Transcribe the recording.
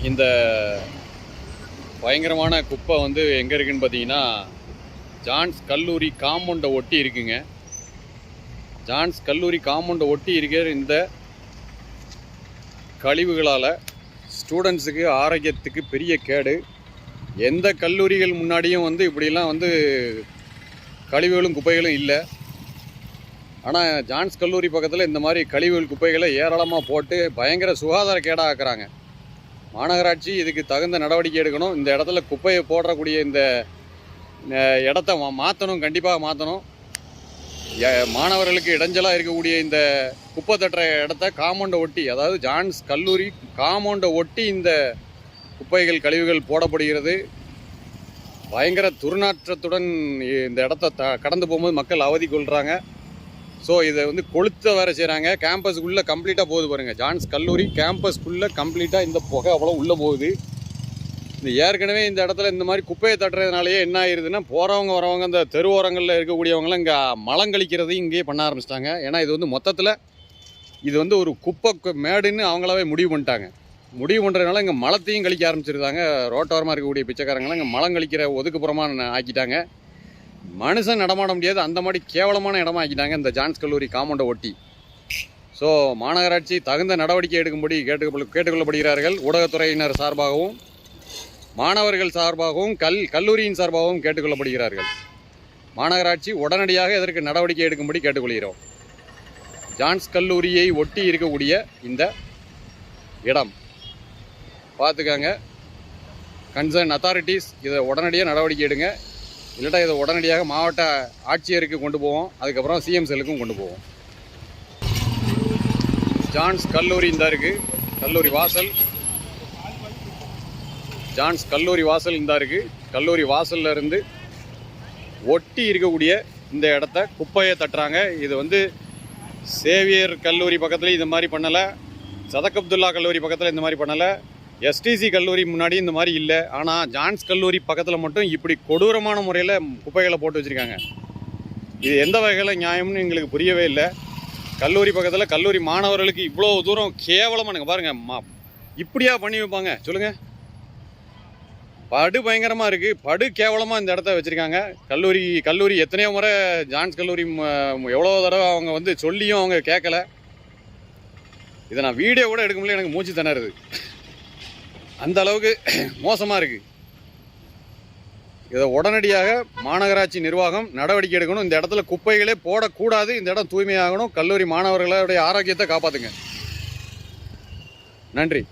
இந்த பயங்கரமான குப்பை வந்து எங்கே இருக்குன்னு பார்த்தீங்கன்னா, ஜான்ஸ் கல்லூரி காம்பவுண்டை ஒட்டி இருக்குங்க. ஜான்ஸ் கல்லூரி காம்பவுண்டை ஒட்டி இருக்கிற இந்த கழிவுகளால் ஸ்டூடெண்ட்ஸுக்கு ஆரோக்கியத்துக்கு பெரிய கேடு. எந்த கல்லூரிகள் முன்னாடியும் வந்து இப்படிலாம் வந்து கழிவுகளும் குப்பைகளும் இல்லை. ஆனால் ஜான்ஸ் கல்லூரி பக்கத்தில் இந்த மாதிரி கழிவுகள் குப்பைகளை ஏராளமாக போட்டு பயங்கர சுகாதார கேடாக ஆக்குறாங்க. மாநகராட்சி இதுக்கு தகுந்த நடவடிக்கை எடுக்கணும். இந்த இடத்துல குப்பையை போடக்கூடிய இந்த இடத்த மாற்றணும், கண்டிப்பாக மாற்றணும். மாணவர்களுக்கு இடைஞ்சலாக இருக்கக்கூடிய இந்த குப்பை தட்டுற இடத்த காம்பவுண்டை ஒட்டி, அதாவது ஜான்ஸ் கல்லூரி காம்பவுண்டை ஒட்டி இந்த குப்பைகள் கழிவுகள் போடப்படுகிறது. பயங்கர துர்நாற்றத்துடன் இந்த இடத்த கடந்து போகும்போது மக்கள் அவதி கொள்கிறாங்க. ஸோ இதை வந்து கொளுத்த வேறு செய்கிறாங்க. கேம்பஸுக்குள்ளே கம்ப்ளீட்டாக போகுது பாருங்கள். ஜான்ஸ் கல்லூரி கேம்பஸ்க்குள்ளே கம்ப்ளீட்டாக இந்த புகை அவ்வளோ உள்ளே போகுது. இந்த ஏற்கனவே இந்த இடத்துல இந்த மாதிரி குப்பையை தட்டுறதுனாலேயே என்ன ஆயிடுதுன்னா, போகிறவங்க வரவங்க இந்த தெருவோரங்களில் இருக்கக்கூடியவங்களாம் இங்கே மலங்கழிக்கிறதையும் இங்கேயே பண்ண ஆரம்பிச்சிட்டாங்க. ஏன்னா இது வந்து மொத்தத்தில் இது வந்து ஒரு குப்பை மேடுன்னு அவங்களாவே முடிவு பண்ணிட்டாங்க. முடிவு பண்ணுறதுனால இங்கே மலத்தையும் கழிக்க ஆரம்பிச்சிருந்தாங்க. ரோட்டோரமாக இருக்கக்கூடிய பிச்சைக்காரங்களாம் இங்கே மலம் கழிக்கிற ஒதுக்குப்புறமாக ஆக்கிட்டாங்க. மனுஷன் நடமாட முடியாது, அந்த மாதிரி கேவலமான இடமா ஆக்கிட்டாங்க இந்த ஜான்ஸ் கல்லூரி காம்பவுண்டை ஒட்டி. ஸோ மாநகராட்சி தகுந்த நடவடிக்கை எடுக்கும்படி கேட்டுக்கொள்ளப்படுகிறார்கள். ஊடகத்துறையினர் சார்பாகவும் மாணவர்கள் சார்பாகவும் கல்லூரியின் சார்பாகவும் கேட்டுக்கொள்ளப்படுகிறார்கள். மாநகராட்சி உடனடியாக இதற்கு நடவடிக்கை எடுக்கும்படி கேட்டுக்கொள்கிறோம். ஜான்ஸ் கல்லூரியை ஒட்டி இருக்கக்கூடிய இந்த இடம் பார்த்துக்காங்க. கன்சர்ன் அத்தாரிட்டிஸ் இதை உடனடியாக நடவடிக்கை எடுங்க. இல்லட்டா இதை உடனடியாக மாவட்ட ஆட்சியருக்கு கொண்டு போவோம். அதுக்கப்புறம் சிஎம் செல்லுக்கும் கொண்டு போவோம். ஜான்ஸ் கல்லூரி இந்த இருக்குது, கல்லூரி வாசல். ஜான்ஸ் கல்லூரி வாசல் இந்த இருக்குது. கல்லூரி வாசலில் இருந்து ஒட்டி இருக்கக்கூடிய இந்த இடத்த குப்பையை தட்டுறாங்க. இது வந்து சேவியர் கல்லூரி பக்கத்தில் இந்த மாதிரி பண்ணலை, சதக் அப்துல்லா கல்லூரி பக்கத்தில் இந்த மாதிரி பண்ணலை, எஸ்டிசி கல்லூரி முன்னாடி இந்த மாதிரி இல்லை. ஆனால் ஜான்ஸ் கல்லூரி பக்கத்தில் மட்டும் இப்படி கொடூரமான முறையில் குப்பைகளை போட்டு வச்சுருக்காங்க. இது எந்த வகையில் நியாயம்னு எங்களுக்கு புரியவே இல்லை. கல்லூரி பக்கத்தில் கல்லூரி மாணவர்களுக்கு இவ்வளோ தூரம் கேவலமானுங்க பாருங்கள். இப்படியா பண்ணி வைப்பாங்க சொல்லுங்கள்? படு பயங்கரமாக இருக்குது, படு கேவலமாக இந்த இடத்த வச்சுருக்காங்க. கல்லூரி எத்தனையோ முறை ஜான்ஸ் கல்லூரி எவ்வளோ தடவை அவங்க வந்து சொல்லியும் அவங்க கேட்கல. இதை நான் வீடியோ கூட எடுக்க முடியல, எனக்கு மூச்சு திணறுது. அந்த அளவுக்கு மோசமாக இருக்குது. இதை உடனடியாக மாநகராட்சி நிர்வாகம் நடவடிக்கை எடுக்கணும். இந்த இடத்துல குப்பைகளே போடக்கூடாது. இந்த இடம் தூய்மையாகணும். கல்லூரி மாணவர்களுடைய ஆரோக்கியத்தை காப்பாற்றுங்க. நன்றி.